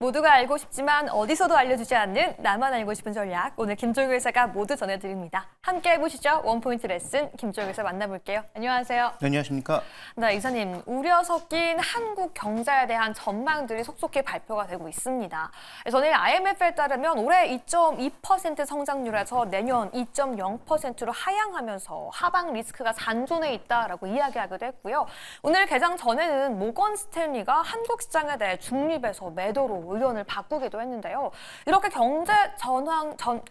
모두가 알고 싶지만 어디서도 알려주지 않는 나만 알고 싶은 전략. 오늘 김종규 의사가 모두 전해드립니다. 함께 해보시죠. 원포인트 레슨 김종규 의사 만나볼게요. 안녕하세요. 네, 안녕하십니까. 네, 이사님. 우려 섞인 한국 경제에 대한 전망들이 속속히 발표가 되고 있습니다. 전일 IMF에 따르면 올해 2.2% 성장률에서 내년 2.0%로 하향하면서 하방 리스크가 잔존해 있다라고 이야기하기도 했고요. 오늘 개장 전에는 모건 스탠리가 한국 시장에 대해 중립에서 매도로 의견을 바꾸기도 했는데요. 이렇게 경제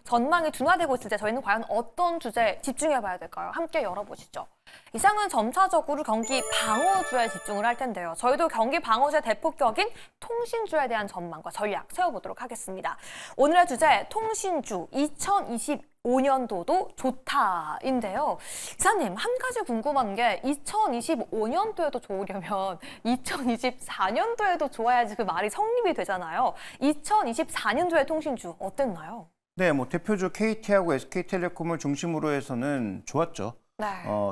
전망이 둔화되고 있을 때 저희는 과연 어떤 주제에 집중해봐야 될까요? 함께 열어보시죠. 이상은 점차적으로 경기 방어주에 집중을 할 텐데요. 저희도 경기 방어주의 대표격인 통신주에 대한 전망과 전략 세워보도록 하겠습니다. 오늘의 주제, 통신주 2025년도도 좋다인데요. 이사님, 한 가지 궁금한 게 2025년도에도 좋으려면 2024년도에도 좋아야지 그 말이 성립이 되잖아요. 2024년도의 통신주 어땠나요? 네, 대표주 KT하고 SK텔레콤을 중심으로 해서는 좋았죠. 네.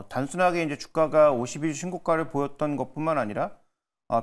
단순하게 이제 주가가 52주 신고가를 보였던 것뿐만 아니라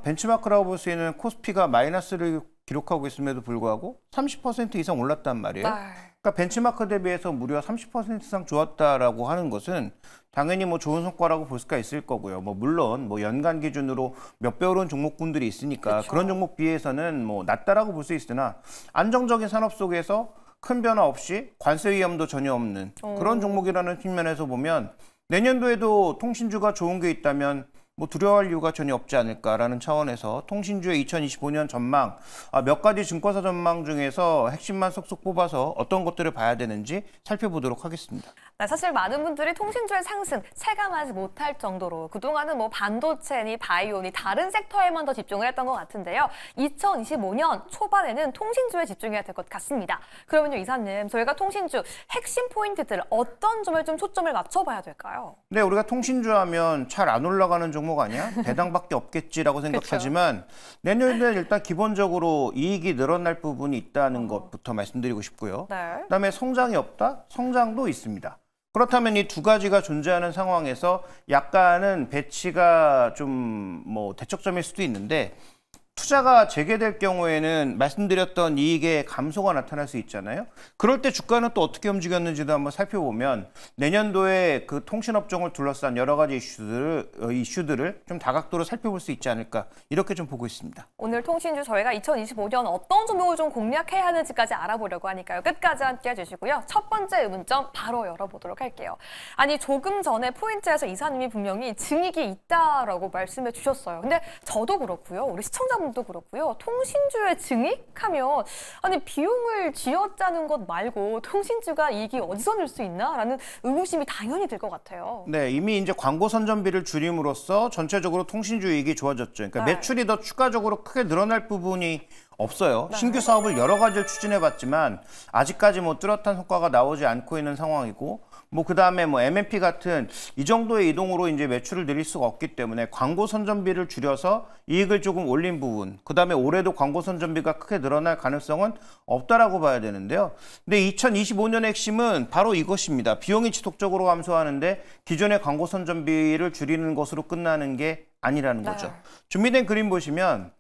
벤치마크라고 볼 수 있는 코스피가 마이너스를 기록하고 있음에도 불구하고 30% 이상 올랐단 말이에요. 네. 그러니까 벤치마크 대비해서 무려 30% 이상 좋았다라고 하는 것은 당연히 좋은 성과라고 볼 수가 있을 거고요. 물론 연간 기준으로 몇 배 오른 종목군들이 있으니까 그쵸. 그런 종목 비해서는 낮다라고 볼 수 있으나 안정적인 산업 속에서 큰 변화 없이 관세 위험도 전혀 없는 그런 종목이라는 측면에서 보면 내년도에도 통신주가 좋은 게 있다면 두려워할 이유가 전혀 없지 않을까라는 차원에서 통신주의 2025년 전망, 몇 가지 증권사 전망 중에서 핵심만 쏙쏙 뽑아서 어떤 것들을 봐야 되는지 살펴보도록 하겠습니다. 네, 사실 많은 분들이 통신주의 상승 체감하지 못할 정도로 그동안은 반도체니 바이오니 다른 섹터에만 더 집중을 했던 것 같은데요. 2025년 초반에는 통신주에 집중해야 될 것 같습니다. 그러면요, 이사님, 저희가 통신주 핵심 포인트들 어떤 점을 좀 초점을 맞춰봐야 될까요? 네, 우리가 통신주 하면 잘 안 올라가는 종목 아니야? 대당밖에 없겠지라고 생각하지만 내년에 일단 기본적으로 이익이 늘어날 부분이 있다는 것부터 말씀드리고 싶고요. 네. 그다음에 성장이 없다? 성장도 있습니다. 그렇다면 이 두 가지가 존재하는 상황에서 약간은 배치가 좀 대척점일 수도 있는데 투자가 재개될 경우에는 말씀드렸던 이익의 감소가 나타날 수 있잖아요. 그럴 때 주가는 또 어떻게 움직였는지도 한번 살펴보면 내년도에 그 통신업종을 둘러싼 여러 가지 이슈들을 좀 다각도로 살펴볼 수 있지 않을까 이렇게 좀 보고 있습니다. 오늘 통신주 저희가 2025년 어떤 종목을 좀 공략해야 하는지까지 알아보려고 하니까요. 끝까지 함께 해주시고요. 첫 번째 의문점 바로 열어보도록 할게요. 아니, 조금 전에 포인트에서 이사님이 분명히 증익이 있다라고 말씀해 주셨어요. 근데 저도 그렇고요. 우리 시청자분도 그렇고요. 통신주의 증익하면 아니 비용을 쥐어짜는 것 말고 통신주가 이익이 어디서 늘 수 있나라는 의구심이 당연히 들 것 같아요. 네, 이미 이제 광고 선전비를 줄임으로써 전체적으로 통신주 이익이 좋아졌죠. 그러니까 네. 매출이 더 추가적으로 크게 늘어날 부분이 없어요. 네. 신규 사업을 여러 가지를 추진해봤지만 아직까지 뚜렷한 성과가 나오지 않고 있는 상황이고 그다음에 MNP 같은 이 정도의 이동으로 이제 매출을 늘릴 수가 없기 때문에 광고 선전비를 줄여서 이익을 조금 올린 부분, 그다음에 올해도 광고 선전비가 크게 늘어날 가능성은 없다라고 봐야 되는데요. 근데 2025년의 핵심은 바로 이것입니다. 비용이 지속적으로 감소하는데 기존의 광고 선전비를 줄이는 것으로 끝나는 게 아니라는 거죠. 네. 준비된 그림 보시면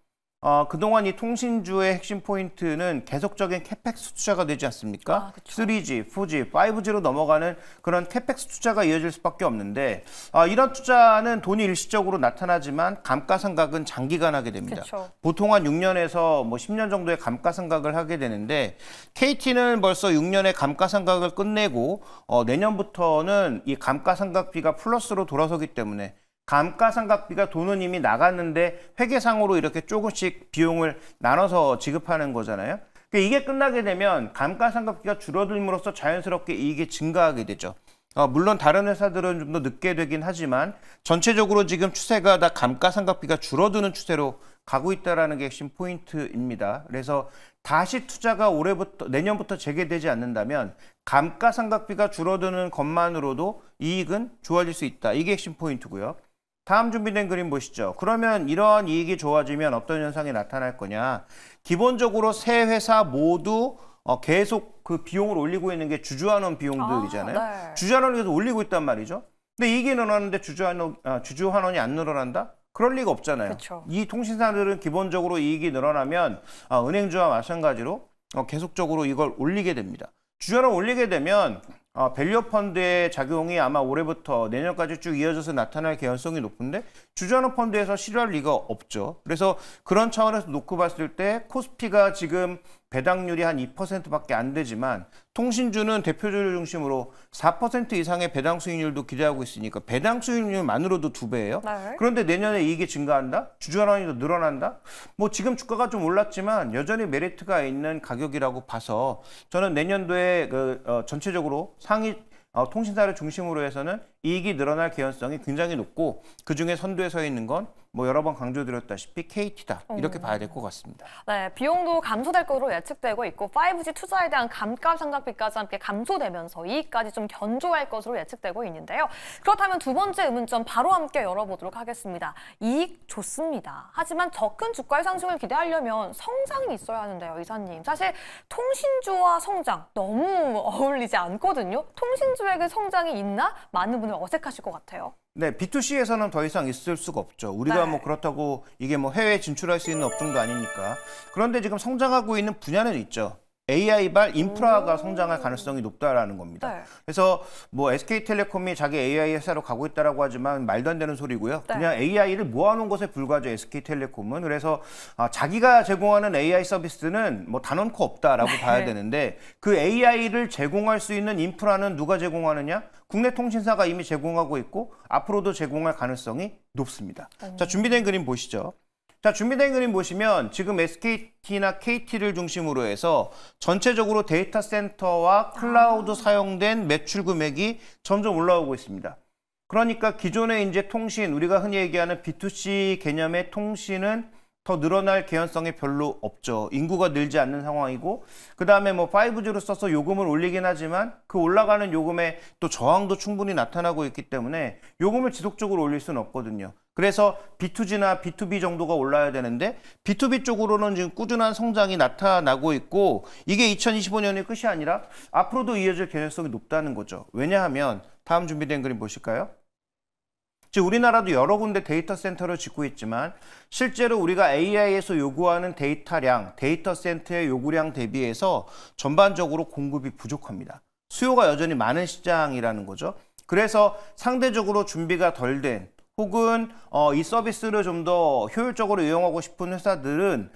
그동안 이 통신주의 핵심 포인트는 계속적인 캐펙스 투자가 되지 않습니까? 그쵸. 3G, 4G, 5G로 넘어가는 그런 캐펙스 투자가 이어질 수밖에 없는데 이런 투자는 돈이 일시적으로 나타나지만 감가상각은 장기간 하게 됩니다. 그쵸. 보통 한 6년에서 10년 정도의 감가상각을 하게 되는데 KT는 벌써 6년의 감가상각을 끝내고 내년부터는 이 감가상각비가 플러스로 돌아서기 때문에 감가상각비가 돈은 이미 나갔는데 회계상으로 이렇게 조금씩 비용을 나눠서 지급하는 거잖아요. 그러니까 이게 끝나게 되면 감가상각비가 줄어들므로써 자연스럽게 이익이 증가하게 되죠. 물론 다른 회사들은 좀 더 늦게 되긴 하지만 전체적으로 지금 추세가 다 감가상각비가 줄어드는 추세로 가고 있다는 게 핵심 포인트입니다. 그래서 다시 투자가 내년부터 재개되지 않는다면 감가상각비가 줄어드는 것만으로도 이익은 좋아질 수 있다. 이게 핵심 포인트고요. 다음 준비된 그림 보시죠. 그러면 이러한 이익이 좋아지면 어떤 현상이 나타날 거냐. 기본적으로 세 회사 모두 계속 그 비용을 올리고 있는 게 주주환원 비용들이잖아요. 네. 주주환원이 계속 올리고 있단 말이죠. 근데 이익이 늘어나는데 주주환원이 안 늘어난다? 그럴 리가 없잖아요. 그쵸. 이 통신사들은 기본적으로 이익이 늘어나면 은행주와 마찬가지로 계속적으로 이걸 올리게 됩니다. 주저를 올리게 되면 밸류 펀드의 작용이 아마 올해부터 내년까지 쭉 이어져서 나타날 개연성이 높은데 주저는 펀드에서 실현할 리가 없죠. 그래서 그런 차원에서 놓고 봤을 때 코스피가 지금 배당률이 한 2%밖에 안 되지만 통신주는 대표주를 중심으로 4% 이상의 배당 수익률도 기대하고 있으니까 배당 수익률만으로도 2배예요. 네. 그런데 내년에 이익이 증가한다? 주주환원이 더 늘어난다? 뭐 지금 주가가 좀 올랐지만 여전히 메리트가 있는 가격이라고 봐서 저는 내년도에 전체적으로 상위 통신사를 중심으로 해서는 이익이 늘어날 개연성이 굉장히 높고 그중에 선두에 서 있는 건 뭐 여러 번 강조드렸다시피 KT다. 이렇게 봐야 될 것 같습니다. 네, 비용도 감소될 것으로 예측되고 있고 5G 투자에 대한 감가상각비까지 함께 감소되면서 이익까지 좀 견조할 것으로 예측되고 있는데요. 그렇다면 두 번째 의문점 바로 함께 열어보도록 하겠습니다. 이익 좋습니다. 하지만 적은 주가의 상승을 기대하려면 성장이 있어야 하는데요, 이사님. 사실 통신주와 성장 너무 어울리지 않거든요. 통신주에게 성장이 있나? 많은 분들 어색하실 것 같아요. 네, B2C에서는 더 이상 있을 수가 없죠. 우리가 네. 뭐 그렇다고 이게 뭐 해외에 진출할 수 있는 업종도 아니니까. 그런데 지금 성장하고 있는 분야는 있죠. AI발 인프라가 성장할 가능성이 높다라는 겁니다. 네. 그래서 뭐 SK텔레콤이 자기 AI 회사로 가고 있다라고 하지만 말도 안 되는 소리고요. 네. 그냥 AI를 모아놓은 것에 불과하죠. SK텔레콤은. 그래서 자기가 제공하는 AI 서비스는 뭐 단언코 없다라고 네. 봐야 되는데 그 AI를 제공할 수 있는 인프라는 누가 제공하느냐? 국내 통신사가 이미 제공하고 있고 앞으로도 제공할 가능성이 높습니다. 자, 준비된 그림 보시죠. 자, 준비된 그림 보시면 지금 SKT나 KT를 중심으로 해서 전체적으로 데이터 센터와 클라우드 사용된 매출 금액이 점점 올라오고 있습니다. 그러니까 기존의 이제 통신, 우리가 흔히 얘기하는 B2C 개념의 통신은 더 늘어날 개연성이 별로 없죠. 인구가 늘지 않는 상황이고 그다음에 뭐 5G로 써서 요금을 올리긴 하지만 그 올라가는 요금에 또 저항도 충분히 나타나고 있기 때문에 요금을 지속적으로 올릴 수는 없거든요. 그래서 B2G나 B2B 정도가 올라야 되는데 B2B 쪽으로는 지금 꾸준한 성장이 나타나고 있고 이게 2025년이 끝이 아니라 앞으로도 이어질 개연성이 높다는 거죠. 왜냐하면 다음 준비된 그림 보실까요? 즉 우리나라도 여러 군데 데이터 센터를 짓고 있지만 실제로 우리가 AI에서 요구하는 데이터량, 데이터 센터의 요구량 대비해서 전반적으로 공급이 부족합니다. 수요가 여전히 많은 시장이라는 거죠. 그래서 상대적으로 준비가 덜 된 혹은 이 서비스를 좀 더 효율적으로 이용하고 싶은 회사들은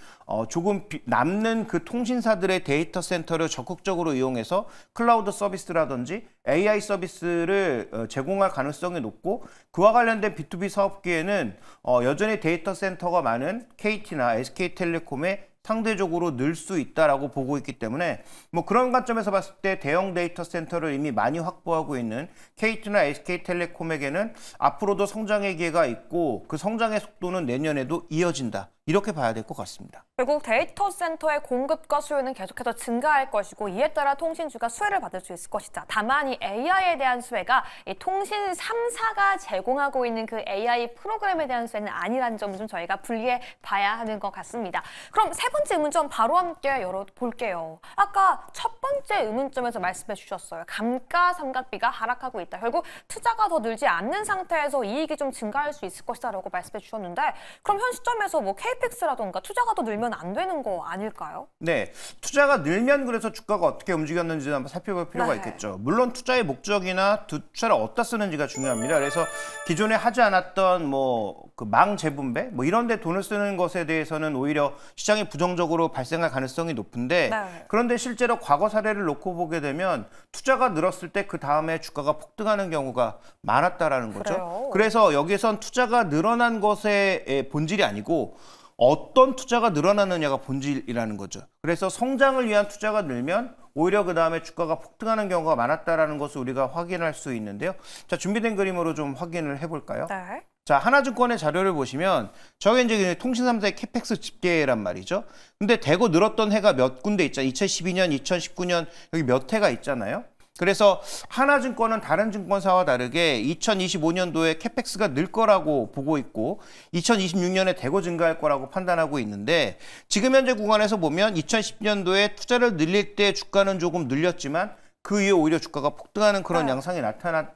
조금 남는 그 통신사들의 데이터 센터를 적극적으로 이용해서 클라우드 서비스라든지 AI 서비스를 제공할 가능성이 높고 그와 관련된 B2B 사업계에는 여전히 데이터 센터가 많은 KT나 SK텔레콤의 상대적으로 늘 수 있다라고 보고 있기 때문에 뭐 그런 관점에서 봤을 때 대형 데이터 센터를 이미 많이 확보하고 있는 KT나 SK텔레콤에게는 앞으로도 성장의 기회가 있고 그 성장의 속도는 내년에도 이어진다. 이렇게 봐야 될 것 같습니다. 결국 데이터 센터의 공급과 수요는 계속해서 증가할 것이고 이에 따라 통신주가 수혜를 받을 수 있을 것이다. 다만 이 AI에 대한 수혜가 이 통신 3사가 제공하고 있는 그 AI 프로그램에 대한 수혜는 아니라는 점을 좀 저희가 분리해 봐야 하는 것 같습니다. 그럼 세 번째 의문점 바로 함께 열어볼게요. 아까 첫 번째 의문점에서 말씀해 주셨어요. 감가상각비가 하락하고 있다. 결국 투자가 더 늘지 않는 상태에서 이익이 좀 증가할 수 있을 것이다라고 말씀해 주셨는데 그럼 현 시점에서 뭐 KPX라던가 투자가 더 늘면 안 되는 거 아닐까요? 네, 투자가 늘면 그래서 주가가 어떻게 움직였는지 한번 살펴볼 필요가 네. 있겠죠. 물론 투자의 목적이나 투자를 어디다 쓰는지가 중요합니다. 그래서 기존에 하지 않았던 뭐 그 망 재분배 뭐 이런 데 돈을 쓰는 것에 대해서는 오히려 시장이 부정적으로 발생할 가능성이 높은데 네. 그런데 실제로 과거 사례를 놓고 보게 되면 투자가 늘었을 때 그 다음에 주가가 폭등하는 경우가 많았다라는 거죠. 그래요? 그래서 여기선 투자가 늘어난 것의 본질이 아니고 어떤 투자가 늘어나느냐가 본질이라는 거죠. 그래서 성장을 위한 투자가 늘면 오히려 그 다음에 주가가 폭등하는 경우가 많았다라는 것을 우리가 확인할 수 있는데요. 자, 준비된 그림으로 좀 확인을 해볼까요? 네. 자, 하나증권의 자료를 보시면 저게 이제 통신 3사의 캐펙스 집계란 말이죠. 근데 대거 늘었던 해가 몇 군데 있잖아요. 2012년, 2019년 여기 몇 해가 있잖아요. 그래서 하나증권은 다른 증권사와 다르게 2025년도에 캐펙스가 늘 거라고 보고 있고 2026년에 대거 증가할 거라고 판단하고 있는데 지금 현재 구간에서 보면 2010년도에 투자를 늘릴 때 주가는 조금 늘렸지만 그 이후에 오히려 주가가 폭등하는 그런 양상이 나타났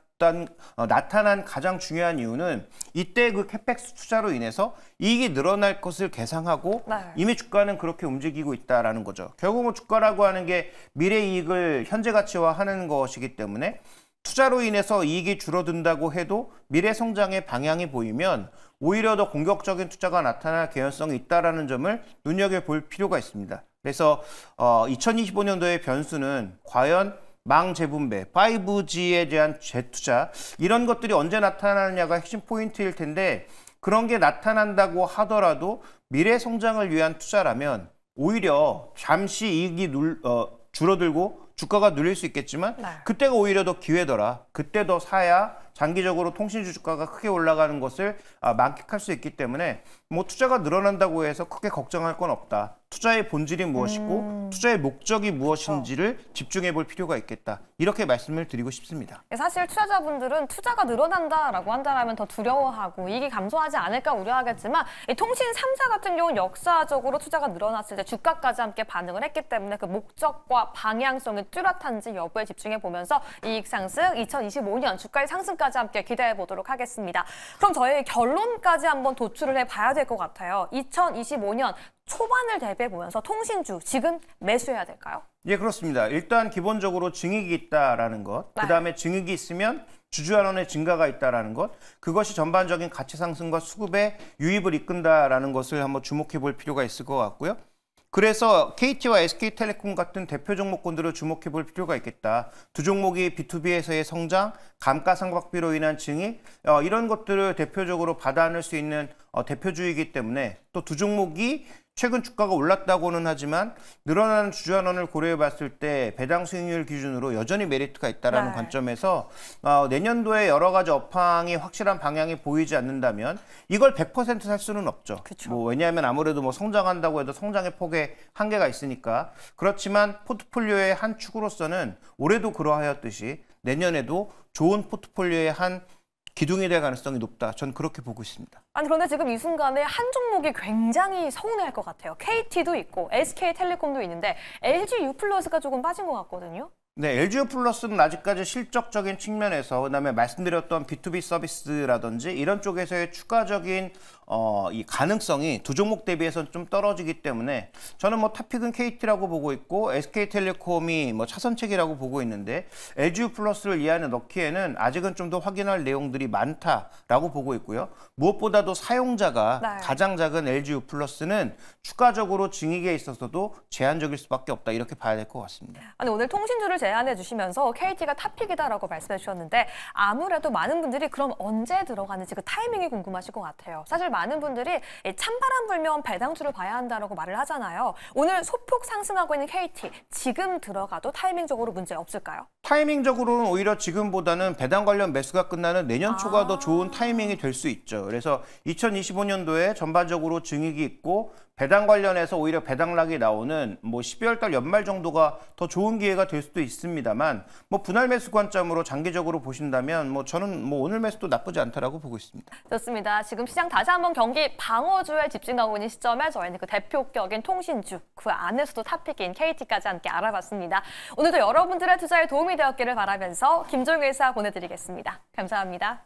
나타난 가장 중요한 이유는 이때 그 캐펙스 투자로 인해서 이익이 늘어날 것을 계상하고 네. 이미 주가는 그렇게 움직이고 있다라는 거죠. 결국은 주가라고 하는 게 미래 이익을 현재 가치화하는 것이기 때문에 투자로 인해서 이익이 줄어든다고 해도 미래 성장의 방향이 보이면 오히려 더 공격적인 투자가 나타날 개연성이 있다라는 점을 눈여겨볼 필요가 있습니다. 그래서 2025년도의 변수는 과연 망재분배, 5G에 대한 재투자 이런 것들이 언제 나타나느냐가 핵심 포인트일 텐데 그런 게 나타난다고 하더라도 미래 성장을 위한 투자라면 오히려 잠시 이익이 줄어들고 주가가 눌릴 수 있겠지만 네. 그때가 오히려 더 기회더라. 그때 더 사야 장기적으로 통신주 주가가 크게 올라가는 것을 만끽할 수 있기 때문에 뭐 투자가 늘어난다고 해서 크게 걱정할 건 없다. 투자의 본질이 무엇이고 투자의 목적이 무엇인지를 집중해 볼 필요가 있겠다. 이렇게 말씀을 드리고 싶습니다. 사실 투자자분들은 투자가 늘어난다라고 한다면 더 두려워하고 이익이 감소하지 않을까 우려하겠지만 이 통신 3사 같은 경우는 역사적으로 투자가 늘어났을 때 주가까지 함께 반응을 했기 때문에 그 목적과 방향성이 뚜렷한지 여부에 집중해 보면서 이익 상승, 2025년 주가의 상승까지 함께 기대해 보도록 하겠습니다. 그럼 저희 결론까지 한번 도출을 해봐야 될 것 같아요. 2025년 초반을 대비해 보면서 통신주 지금 매수해야 될까요? 예, 그렇습니다. 일단 기본적으로 증익이 있다라는 것, 네. 그다음에 증익이 있으면 주주환원의 증가가 있다라는 것, 그것이 전반적인 가치 상승과 수급에 유입을 이끈다라는 것을 한번 주목해 볼 필요가 있을 것 같고요. 그래서 KT와 SK텔레콤 같은 대표 종목군들을 주목해 볼 필요가 있겠다. 두 종목이 B2B에서의 성장, 감가상각비로 인한 증익 이런 것들을 대표적으로 받아 안을 수 있는 대표주이기 때문에 또 두 종목이 최근 주가가 올랐다고는 하지만 늘어나는 주주환원을 고려해 봤을 때 배당 수익률 기준으로 여전히 메리트가 있다는 네. 관점에서 내년도에 여러 가지 업황이 확실한 방향이 보이지 않는다면 이걸 100% 살 수는 없죠. 그쵸. 뭐 왜냐하면 아무래도 뭐 성장한다고 해도 성장의 폭에 한계가 있으니까. 그렇지만 포트폴리오의 한 축으로서는 올해도 그러하였듯이 내년에도 좋은 포트폴리오의 한 기둥이 될 가능성이 높다. 전 그렇게 보고 있습니다. 아니 그런데 지금 이 순간에 한 종목이 굉장히 서운해할 것 같아요. KT도 있고 SK텔레콤도 있는데 LG U+가 조금 빠진 것 같거든요. 네, LGU+는 아직까지 실적적인 측면에서 그다음에 말씀드렸던 B2B 서비스라든지 이런 쪽에서의 추가적인 이 가능성이 두 종목 대비해서는 좀 떨어지기 때문에 저는 뭐 탑픽은 KT라고 보고 있고 SK텔레콤이 뭐 차선책이라고 보고 있는데 LGU+를 이 안에 넣기에는 아직은 좀 더 확인할 내용들이 많다라고 보고 있고요. 무엇보다도 사용자가 네. 가장 작은 LGU+는 추가적으로 증익에 있어서도 제한적일 수밖에 없다. 이렇게 봐야 될 것 같습니다. 아니 오늘 통신주를 제안해 주시면서 KT가 탑픽이다라고 말씀해 주셨는데 아무래도 많은 분들이 그럼 언제 들어가는지 그 타이밍이 궁금하실 것 같아요. 사실 많은 분들이 찬바람 불면 배당주를 봐야 한다라고 말을 하잖아요. 오늘 소폭 상승하고 있는 KT 지금 들어가도 타이밍적으로 문제 없을까요? 타이밍적으로는 오히려 지금보다는 배당 관련 매수가 끝나는 내년 초가 더 좋은 타이밍이 될 수 있죠. 그래서 2025년도에 전반적으로 증익이 있고 배당 관련해서 오히려 배당락이 나오는 뭐 12월 달 연말 정도가 더 좋은 기회가 될 수도 있습니다만 뭐 분할 매수 관점으로 장기적으로 보신다면 뭐 저는 뭐 오늘 매수도 나쁘지 않다라고 보고 있습니다. 좋습니다. 지금 시장 다시 한번 경기 방어주에 집중하고 있는 시점에 저희는 그 대표격인 통신주 그 안에서도 탑픽인 KT까지 함께 알아봤습니다. 오늘도 여러분들의 투자에 도움이 되었기를 바라면서 김종일 사 보내드리겠습니다. 감사합니다.